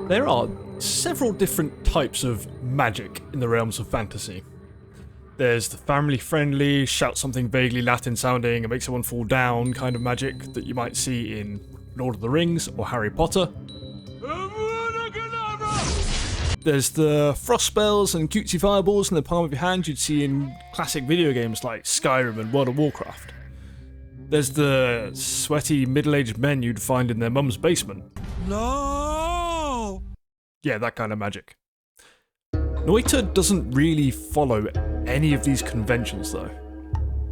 There are several different types of magic in the realms of fantasy. There's the family-friendly, shout something vaguely Latin sounding and make someone fall down kind of magic that you might see in Lord of the Rings or Harry Potter. There's the frost spells and cutesy fireballs in the palm of your hand you'd see in classic video games like Skyrim and World of Warcraft. There's the sweaty middle-aged men you'd find in their mum's basement. No! Yeah, that kind of magic. Noita doesn't really follow any of these conventions though.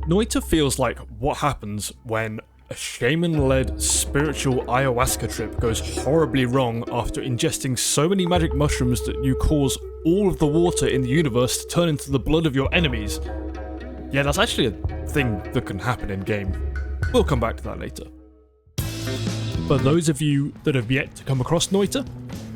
Noita feels like what happens when a shaman-led spiritual ayahuasca trip goes horribly wrong after ingesting so many magic mushrooms that you cause all of the water in the universe to turn into the blood of your enemies. Yeah, that's actually a thing that can happen in game. We'll come back to that later. For those of you that have yet to come across Noita,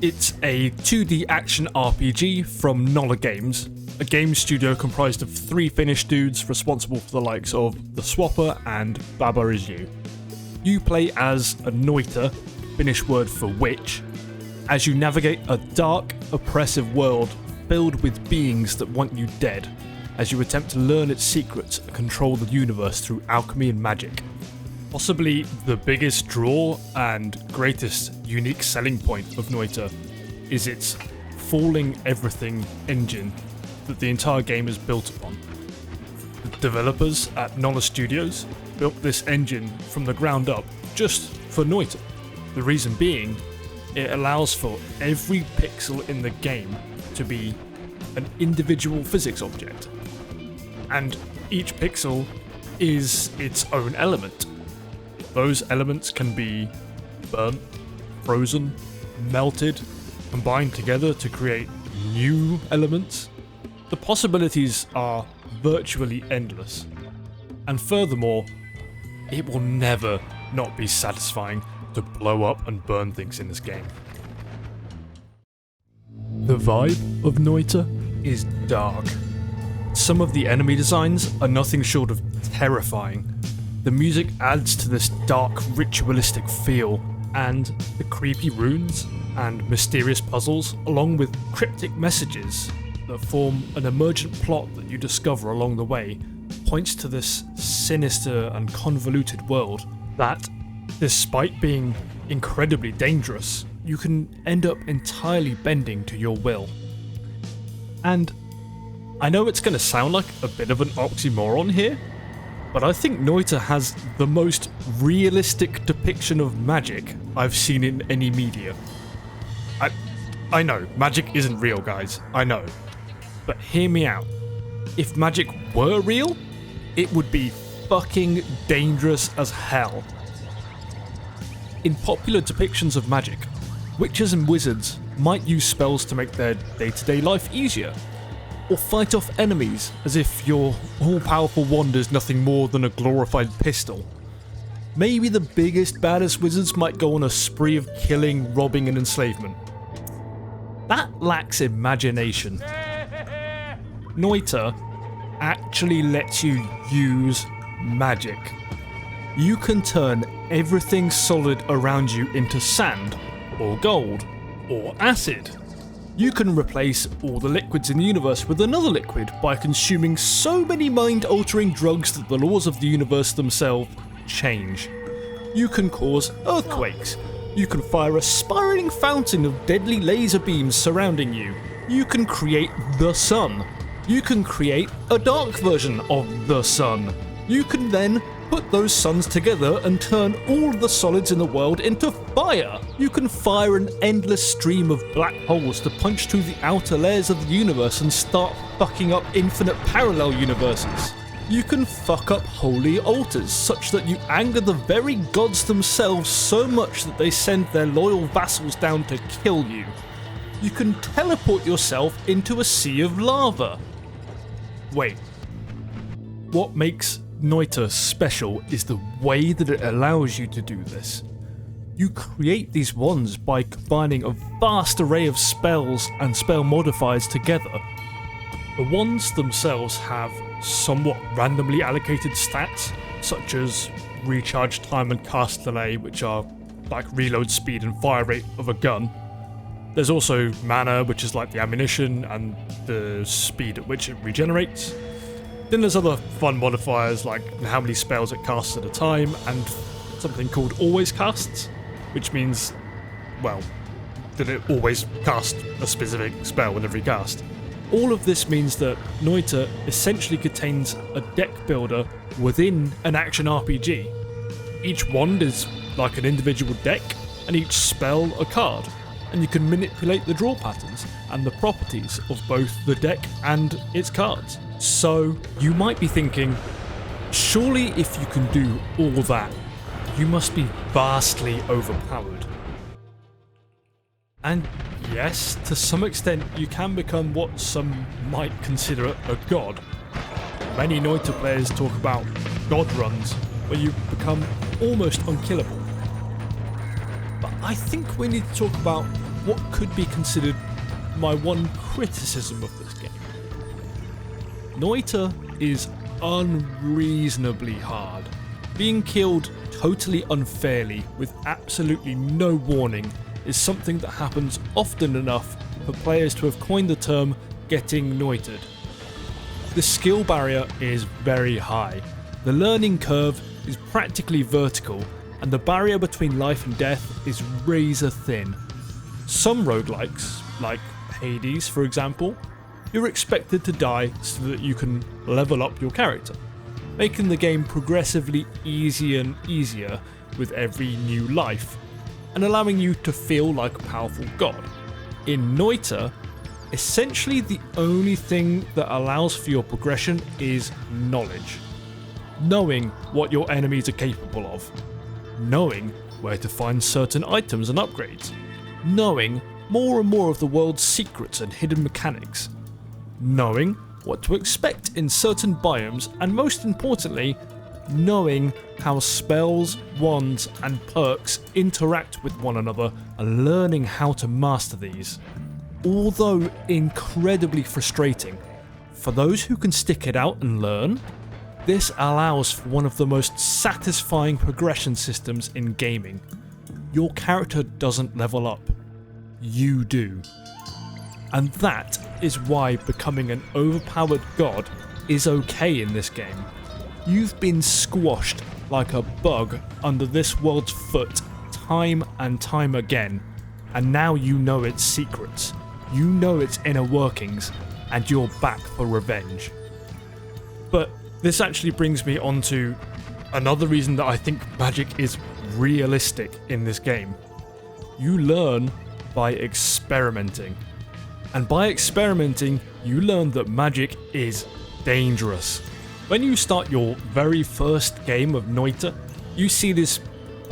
it's a 2D action RPG from Nolla Games, a game studio comprised of 3 Finnish dudes responsible for the likes of The Swapper and Baba Is You. You play as a Noita, Finnish word for witch, as you navigate a dark, oppressive world filled with beings that want you dead, as you attempt to learn its secrets and control the universe through alchemy and magic. Possibly the biggest draw and greatest unique selling point of Noita is its falling everything engine that the entire game is built upon. The developers at Nolla Studios built this engine from the ground up just for Noita. The reason being, it allows for every pixel in the game to be an individual physics object, and each pixel is its own element. Those elements can be burnt, frozen, melted, combined together to create new elements. The possibilities are virtually endless. And furthermore, it will never not be satisfying to blow up and burn things in this game. The vibe of Noita is dark. Some of the enemy designs are nothing short of terrifying. The music adds to this dark, ritualistic feel, and the creepy runes and mysterious puzzles, along with cryptic messages that form an emergent plot that you discover along the way, points to this sinister and convoluted world that, despite being incredibly dangerous, you can end up entirely bending to your will. And I know it's going to sound like a bit of an oxymoron here, but I think Noita has the most realistic depiction of magic I've seen in any media. I know, magic isn't real, guys, I know. But hear me out. If magic were real, it would be fucking dangerous as hell. In popular depictions of magic, witches and wizards might use spells to make their day-to-day life easier, or fight off enemies as if your all-powerful wand is nothing more than a glorified pistol. Maybe the biggest, baddest wizards might go on a spree of killing, robbing and enslavement. That lacks imagination. Noita actually lets you use magic. You can turn everything solid around you into sand, or gold, or acid. You can replace all the liquids in the universe with another liquid by consuming so many mind-altering drugs that the laws of the universe themselves change. You can cause earthquakes. You can fire a spiraling fountain of deadly laser beams surrounding you. You can create the sun. You can create a dark version of the sun. You can then put those suns together and turn all the solids in the world into fire. You can fire an endless stream of black holes to punch through the outer layers of the universe and start fucking up infinite parallel universes. You can fuck up holy altars such that you anger the very gods themselves so much that they send their loyal vassals down to kill you. You can teleport yourself into a sea of lava. Wait, what makes Noita special is the way that it allows you to do this. You create these wands by combining a vast array of spells and spell modifiers together. The wands themselves have somewhat randomly allocated stats, such as recharge time and cast delay, which are like reload speed and fire rate of a gun. There's also mana, which is like the ammunition and the speed at which it regenerates. Then there's other fun modifiers like how many spells it casts at a time and something called always casts, which means, well, that it always casts a specific spell whenever you cast. All of this means that Noita essentially contains a deck builder within an action RPG. Each wand is like an individual deck, and each spell a card, and you can manipulate the draw patterns and the properties of both the deck and its cards. So you might be thinking, surely if you can do all that, you must be vastly overpowered. And yes, to some extent you can become what some might consider a god. Many Noita players talk about god runs, where you become almost unkillable. But I think we need to talk about what could be considered my one criticism of this game. Noita is unreasonably hard. Being killed totally unfairly with absolutely no warning is something that happens often enough for players to have coined the term getting noited. The skill barrier is very high. The learning curve is practically vertical, and the barrier between life and death is razor thin. Some roguelikes, like Hades for example, you're expected to die so that you can level up your character, making the game progressively easier and easier with every new life, and allowing you to feel like a powerful god. In Noita, essentially the only thing that allows for your progression is knowledge. Knowing what your enemies are capable of. Knowing where to find certain items and upgrades. Knowing more and more of the world's secrets and hidden mechanics. Knowing what to expect in certain biomes, and most importantly, knowing how spells, wands, and perks interact with one another and learning how to master these. Although incredibly frustrating, for those who can stick it out and learn, this allows for one of the most satisfying progression systems in gaming. Your character doesn't level up, you do. And that is why becoming an overpowered god is okay in this game. You've been squashed like a bug under this world's foot time and time again, and now you know its secrets, you know its inner workings, and you're back for revenge. But this actually brings me on to another reason that I think magic is realistic in this game. You learn by experimenting. And by experimenting, you learn that magic is dangerous. When you start your very first game of Noita, you see this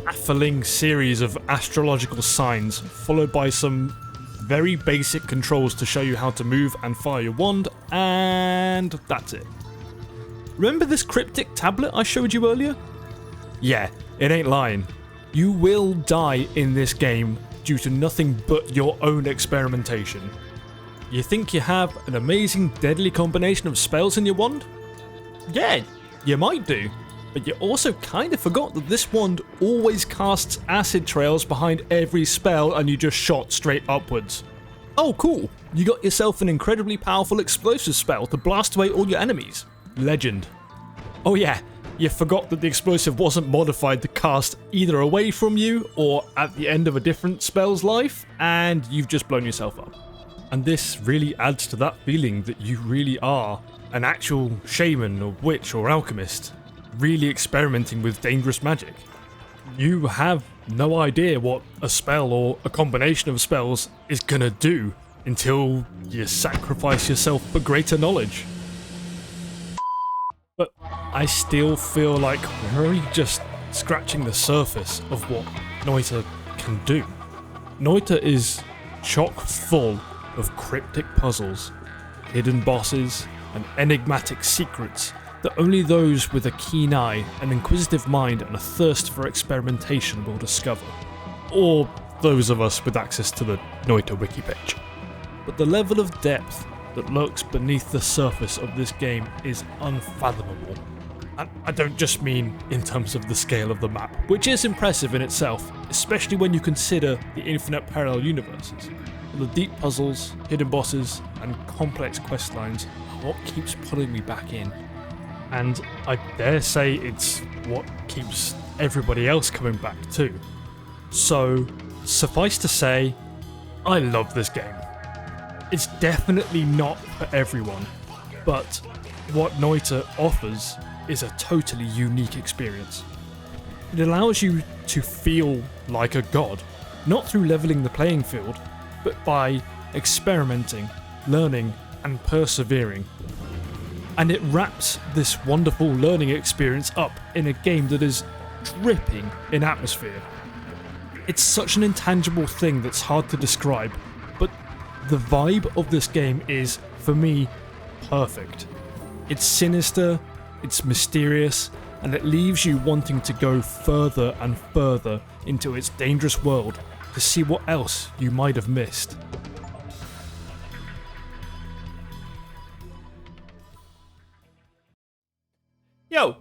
baffling series of astrological signs, followed by some very basic controls to show you how to move and fire your wand, and that's it. Remember this cryptic tablet I showed you earlier? Yeah, it ain't lying. You will die in this game due to nothing but your own experimentation. You think you have an amazing deadly combination of spells in your wand? Yeah, you might do, but you also kind of forgot that this wand always casts acid trails behind every spell and you just shot straight upwards. Oh cool, you got yourself an incredibly powerful explosive spell to blast away all your enemies. Legend. Oh yeah, you forgot that the explosive wasn't modified to cast either away from you or at the end of a different spell's life, and you've just blown yourself up. And this really adds to that feeling that you really are an actual shaman or witch or alchemist, really experimenting with dangerous magic. You have no idea what a spell or a combination of spells is gonna do until you sacrifice yourself for greater knowledge. But I still feel like we're only just scratching the surface of what Noita can do. Noita is chock full of cryptic puzzles, hidden bosses, and enigmatic secrets that only those with a keen eye, an inquisitive mind, and a thirst for experimentation will discover. Or those of us with access to the Noita wiki page. But the level of depth that lurks beneath the surface of this game is unfathomable, And I don't just mean in terms of the scale of the map, which is impressive in itself, especially when you consider the infinite parallel universes. The deep puzzles, hidden bosses, and complex quest lines are what keeps pulling me back in. And I dare say it's what keeps everybody else coming back too. So, suffice to say, I love this game. It's definitely not for everyone, but what Noita offers is a totally unique experience. It allows you to feel like a god, not through leveling the playing field, but by experimenting, learning, and persevering. And it wraps this wonderful learning experience up in a game that is dripping in atmosphere. It's such an intangible thing that's hard to describe, but the vibe of this game is, for me, perfect. It's sinister, it's mysterious, and it leaves you wanting to go further and further into its dangerous world to see what else you might have missed. Yo!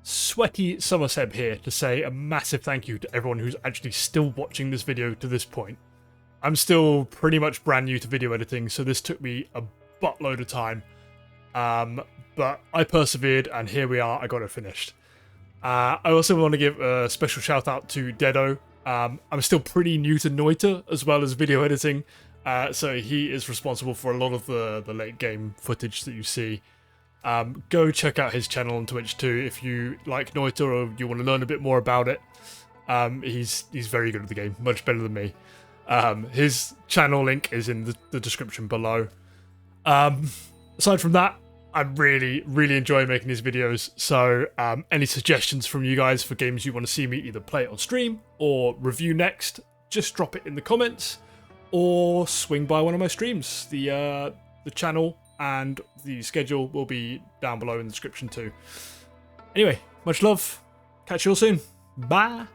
Sweaty Summerseb here to say a massive thank you to everyone who's actually still watching this video to this point. I'm still pretty much brand new to video editing, so this took me a buttload of time. But I persevered, and here we are, I got it finished. I also want to give a special shout out to Dedo. I'm still pretty new to Noita as well as video editing, so he is responsible for a lot of the late game footage that you see. Go check out his channel on Twitch too if you like Noita or you want to learn a bit more about it. He's very good at the game, much better than me. His channel link is in the description below. Aside from that, I really enjoy making these videos, so any suggestions from you guys for games you want to see me either play on stream or review next, just drop it in the comments, or swing by one of my streams. The channel and the schedule will be down below in the description too. Anyway, much love, catch you all soon, bye!